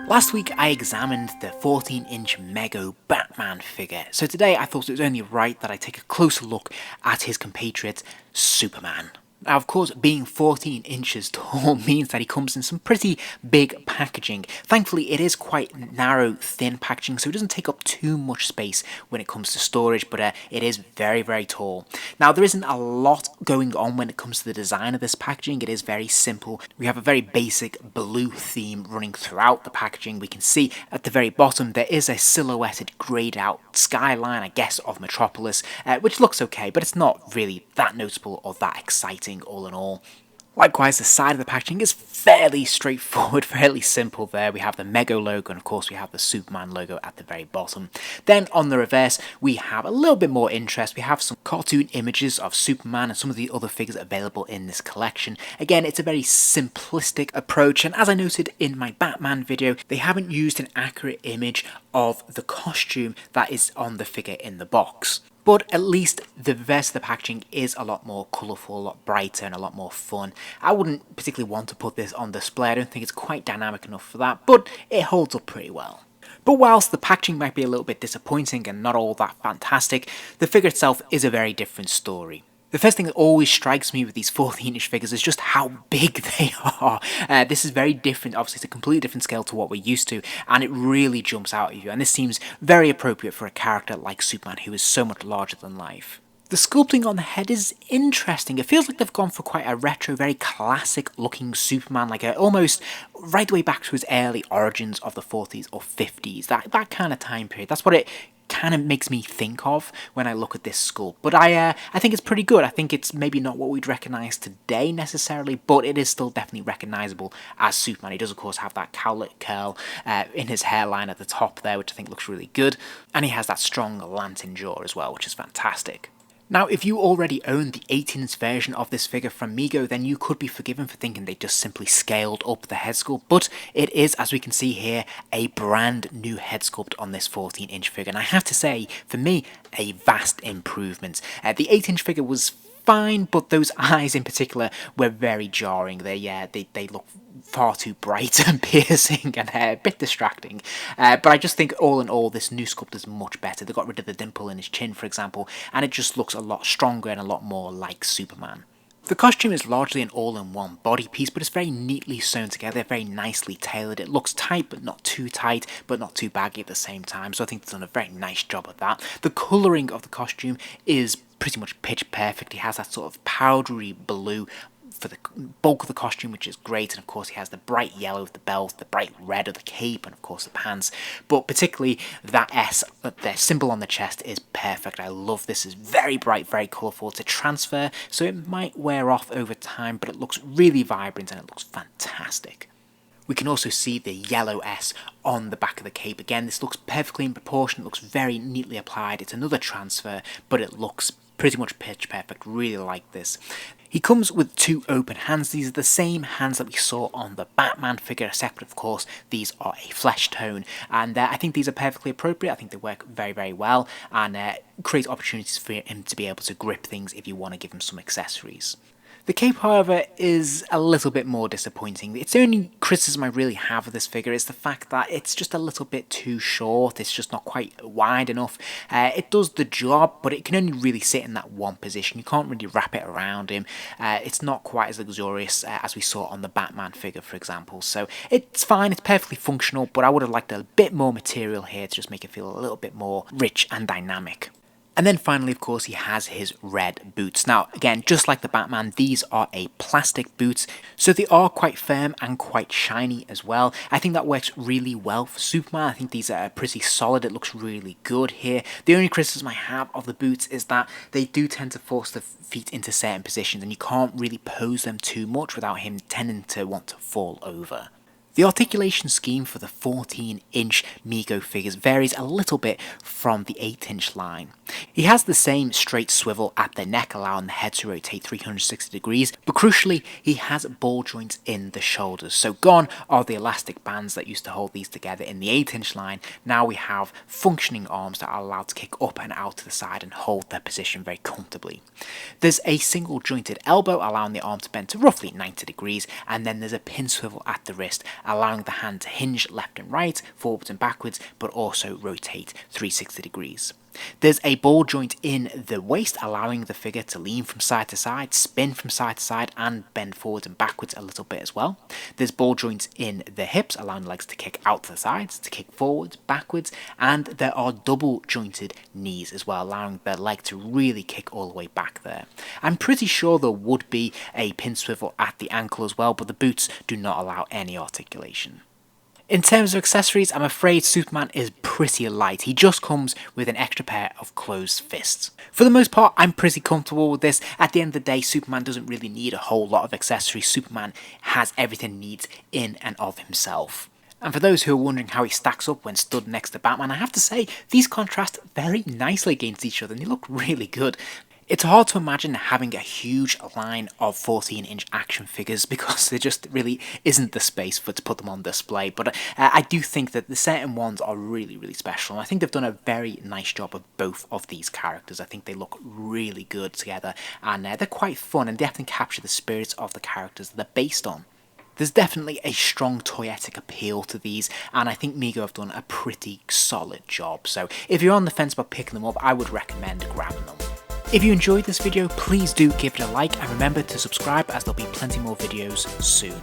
Last week I examined the 14-inch Mego Batman figure, so today I thought it was only right that I take a closer look at his compatriot, Superman. Now, of course, being 14 inches tall means that he comes in some pretty big packaging. Thankfully, it is quite narrow, thin packaging, so it doesn't take up too much space when it comes to storage, but it is very, very tall. Now, there isn't a lot going on when it comes to the design of this packaging. It is very simple. We have a very basic blue theme running throughout the packaging. We can see at the very bottom there is a silhouetted grayed out skyline, I guess, of Metropolis, which looks okay, but it's not really that notable or that exciting all in all. Likewise, the side of the packaging is fairly straightforward, fairly simple there. We have the Mego logo and of course we have the Superman logo at the very bottom. Then on the reverse we have a little bit more interest. We have some cartoon images of Superman and some of the other figures available in this collection. Again, it's a very simplistic approach, and as I noted in my Batman video, they haven't used an accurate image of the costume that is on the figure in the box. But at least the rest of the packaging is a lot more colourful, a lot brighter and a lot more fun. I wouldn't particularly want to put this on display. I don't think it's quite dynamic enough for that, but it holds up pretty well. But whilst the packaging might be a little bit disappointing and not all that fantastic, the figure itself is a very different story. The first thing that always strikes me with these 14-inch figures is just how big they are. This is very different, obviously it's a completely different scale to what we're used to, and it really jumps out at you, and this seems very appropriate for a character like Superman who is so much larger than life. The sculpting on the head is interesting. It feels like they've gone for quite a retro, very classic looking Superman, like almost right the way back to his early origins of the 40s or 50s, that kind of time period. That's what it kind of makes me think of when I look at this sculpt. But I think it's pretty good. I think it's maybe not what we'd recognise today necessarily, but it is still definitely recognisable as Superman. He does of course have that cowlet curl in his hairline at the top there, which I think looks really good, and he has that strong lantern jaw as well, which is fantastic. Now, if you already own the 18-inch version of this figure from Mego, then you could be forgiven for thinking they just simply scaled up the head sculpt, but it is, as we can see here, a brand new head sculpt on this 14-inch figure, and I have to say, for me, a vast improvement. The 8-inch figure was fine, but those eyes in particular were very jarring. They look far too bright and piercing and a bit distracting. But I just think all in all this new sculpt is much better. They got rid of the dimple in his chin, for example, and it just looks a lot stronger and a lot more like Superman. The costume is largely an all-in-one body piece, but it's very neatly sewn together, very nicely tailored. It looks tight, but not too tight, but not too baggy at the same time, so I think they've done a very nice job of that. The colouring of the costume is pretty much pitch perfect. He has that sort of powdery blue for the bulk of the costume, which is great, and of course he has the bright yellow of the belt, the bright red of the cape, and of course the pants, but particularly that S, the symbol on the chest, is perfect. I love this. It's very bright, very colourful. It's a transfer, so it might wear off over time, but it looks really vibrant and it looks fantastic. We can also see the yellow S on the back of the cape. Again, this looks perfectly in proportion, it looks very neatly applied. It's another transfer, but it looks pretty much pitch perfect. Really like this. He comes with two open hands. These are the same hands that we saw on the Batman figure, except of course these are a flesh tone, and I think these are perfectly appropriate. I think they work very, very well and create opportunities for him to be able to grip things if you want to give him some accessories. The cape, however, is a little bit more disappointing. It's the only criticism I really have of this figure is the fact that it's just a little bit too short. It's just not quite wide enough. It does the job, but it can only really sit in that one position. You can't really wrap it around him. It's not quite as luxurious as we saw on the Batman figure, for example. So it's fine, it's perfectly functional, but I would have liked a bit more material here to just make it feel a little bit more rich and dynamic. And then finally, of course, he has his red boots. Now, again, just like the Batman, these are a plastic boots, so they are quite firm and quite shiny as well. I think that works really well for Superman. I think these are pretty solid. It looks really good here. The only criticism I have of the boots is that they do tend to force the feet into certain positions, and you can't really pose them too much without him tending to want to fall over. The articulation scheme for the 14-inch Mego figures varies a little bit from the 8-inch line. He has the same straight swivel at the neck, allowing the head to rotate 360 degrees, but crucially he has ball joints in the shoulders. So gone are the elastic bands that used to hold these together in the 8-inch line. Now we have functioning arms that are allowed to kick up and out to the side and hold their position very comfortably. There's a single jointed elbow, allowing the arm to bend to roughly 90 degrees, and then there's a pin swivel at the wrist, allowing the hand to hinge left and right, forwards and backwards, but also rotate 360 degrees. There's a ball joint in the waist, allowing the figure to lean from side to side, spin from side to side, and bend forwards and backwards a little bit as well. There's ball joints in the hips, allowing the legs to kick out to the sides, to kick forwards, backwards, and there are double jointed knees as well, allowing the leg to really kick all the way back there. I'm pretty sure there would be a pin swivel at the ankle as well, but the boots do not allow any articulation. In terms of accessories, I'm afraid Superman is pretty light. He just comes with an extra pair of closed fists. For the most part, I'm pretty comfortable with this. At the end of the day, Superman doesn't really need a whole lot of accessories. Superman has everything he needs in and of himself. And for those who are wondering how he stacks up when stood next to Batman, I have to say, these contrast very nicely against each other and they look really good. It's hard to imagine having a huge line of 14-inch action figures because there just really isn't the space to put them on display, but I do think that the certain ones are really special, and I think they've done a very nice job of both of these characters. I think they look really good together, and they're quite fun and definitely capture the spirits of the characters they're based on. There's definitely a strong toyetic appeal to these, and I think Mego have done a pretty solid job, so if you're on the fence about picking them up, I would recommend grabbing them. If you enjoyed this video, please do give it a like and remember to subscribe as there'll be plenty more videos soon.